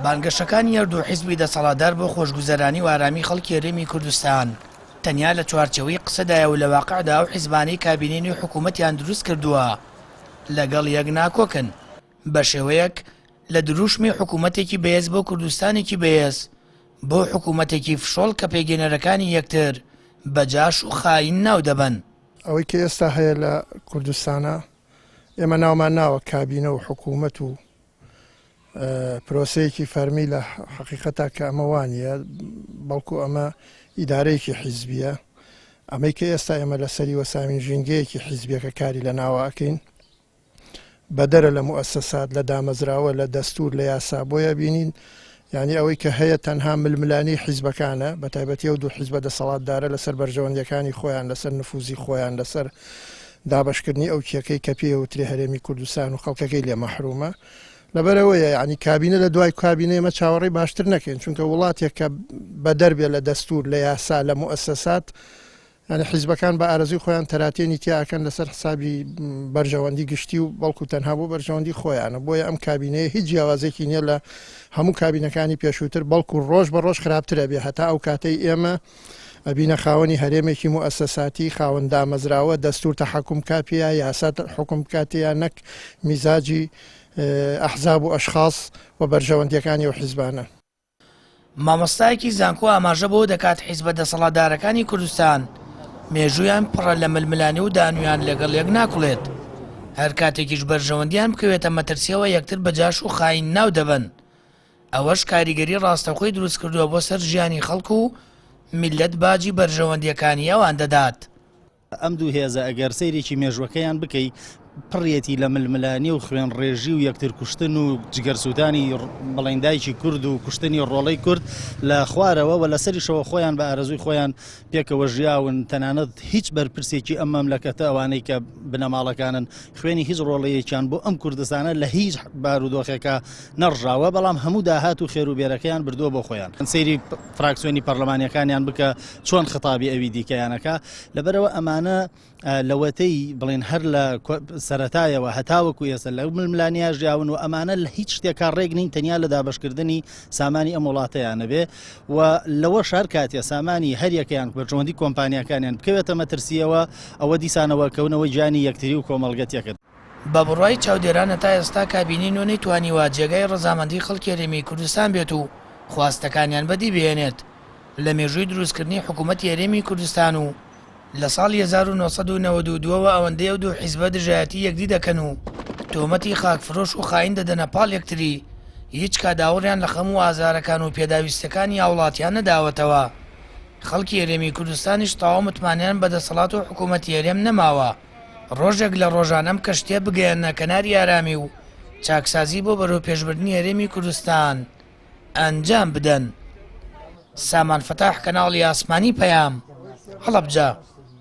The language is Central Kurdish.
بانگەشەکانی هەردوو حیزبی دەسەڵاتدار بۆ خۆشگوزەرانی و ئارامی خەڵکی هەرێمی کوردستان تەنیا لە چوارچەوەی قسەدایە و لە واقعدا و حیزبانەی کابینەی حکوومەتیان دروست کردووە لەگەڵ یەک ناکۆکن بە شێوەیەک لە دروشمی حکوومەتێکی بەهێز بۆ کوردستانێکی بەهێز بۆ حکوومەتێکی فشۆڵ کە پێگەنەرەکانی یەکتر بەجاش و خاین ناو دەبن. ئەوەی کە ئێستا هەیە لە کوردستانە ئێمە ناومان ناوە کابینە و حکوومەت و پرۆسەیەکی فەرمی لە حقیقەتا کە ئەمە وانە بەڵکو ئەمە ئیدارەیەکی حیزبیە ئەمەی کە ئێستا ئێمە لە سەری وەسامین ژینگەیەکی حیزبیەکە کاری لە ناوەکەین بەدەرە لە موسسات لە دامەزراوە لە دەستور لە یاسا بۆیە بینین یعنی ئەوەی کە هەیە تەنها ململانی حیزبەکانە بە تایبەتی و دوو حیزبە دەسەڵاتدارە لەسەر بەرژەوەندەکانی خۆیان لەسەر نفوزی خۆیان لەسەر دابشکردنی ئەو کێکەی کە پێوتری هەرێمی کوردستان و خەڵکەکەی لێ مەحرومە لەبەرەوەیە یعنی کابینە لە دوای کابینە ئێمە چاوەڕێی باشتر نەکەین چونکە وڵاتێک کە بەدەربێ لە دەستور لە یاسا لە موسسات ینی حیزبەکان بە ئارەزوی خۆیان تەراتێنی تیاکەن لەسەر حسابی بەرژەوەندی گشتی و بەڵکو تەنها بۆ بەرژەوەندی خۆیانە بۆیە ئەم کابینەیە هیچ جیاوازێکی نییە لە هەموو کابینەکانی پێشووتر بەڵکو ڕۆژ بە ڕۆژ خراپترە بێ هەتا ئەو کاتەی ئێمە ئەبینە خاوەنی هەرێمێکی موسساتی خاوەن دامەزراوە دەستور تەحەکوم کاپیە یاسا حکوم کاتەیە نەک میزاجی ئەحزاب و ئەشخاص و بەرژەوەندیەکانی و حیزبانە. مامۆستایەکی زانکۆ ئاماژە بۆ دەکات حیزبە دەسەڵاتدارەکانی کوردستان مێژویان پڕە لە ململانی و دانویان لەگەڵ یەک ناکوڵێت هەر کاتێکیش بەرژەوەندیان بکەوێتە مەترسیەوە یەکتر بەجاش و خاین ناو دەبن ئەوەش کاریگەری ڕاستەوخۆی دروست کردووە بۆ سەر ژیانی خەڵک و میلەت باجی بەرژەوەندیەکانی ئەوان دەدات. ئەم دوو هێزە ئەگەر سەیرێکی مێژوەکەیان بکەی پڕێتی لە ململانی و خوێن ڕێژی و یەکتر کوشتن و جگەرسووتانی بەڵێندایکی کورد و کوشتنی ڕۆڵەی کورد لە خوارەوە و لە سەریشەوە خۆیان بە ئارەزوی خۆیان پێکەوە ژیاون تەنانەت هیچ بەرپرسێکی ئەم مەملەکەتە ئەوانەی کە بنەماڵەکانن خوێنی هیچ ڕۆڵەیەکیان بۆ ئەم کوردستانە لە هیچ بارودۆخێکە نەڕژاوە بەڵام هەموو داهات و خێروبێرەکەیان بردووە بۆ خۆیان سەیری فراکسیۆنی پەرلەمانیەکانیان بکە چۆن خطابی ئەوی دیکەیانەکە لەبەرەوە ئەمانە لەوەتەی بڵێن هەر لە سەرەتایەوە هەتاوەکو ئێستا لە ململانیا ژیاون و ئەمانە لە هیچ شتێکا ڕێک نین تەنیا لە دابشکردنی سامانی ئەم وڵاتەیانە بێ و لەوە شار کاتێ سامانی هەریەکەیان بەرژەوەندی کۆمپانیەکانیان بکەوێتە مەترسیەوە ئەوە دیسانەوە کەونەوەی جانی یەکتری و کۆمەڵگەتیەکرد. بە بڕای چاودێرانە تا ئێستا کابینی نوێ نەیتوانیوە جێگای ڕەزامەندی خەڵکی هەرێمی کوردستان بێت و خواستەکانیان بەدی بهێنێت لە مێژووی دروستکردنی حکوومەتی هەرێمی کوردستان و لە ساڵی 1992ەوە ئەوەندەی و دوو حیزبە دژایەتی یەکدی دەکەن و تۆمەتی خاکفرۆش و خاین دەدەنە پاڵ یەکتری هیچ کاداوەڕیان لە خەموو ئازارەکان و پێداویستەکانی هاوڵاتیان نەداوەتەوە خەڵکی هەرێمی کوردستانیش تەواو متمانیان بە دەسەڵات و حکوومەتی هەرێم نەماوە ڕۆژێک لە ڕۆژانەم کەشتێ بگەیەنە کەناری ئارامی و چاکسازی بۆ بەرەو پێشبردننی هەرێمی کوردستان ئەنجام بدەن. سامان فەتاح کەناڵی ئاسمانی پەیام هەڵەبجە.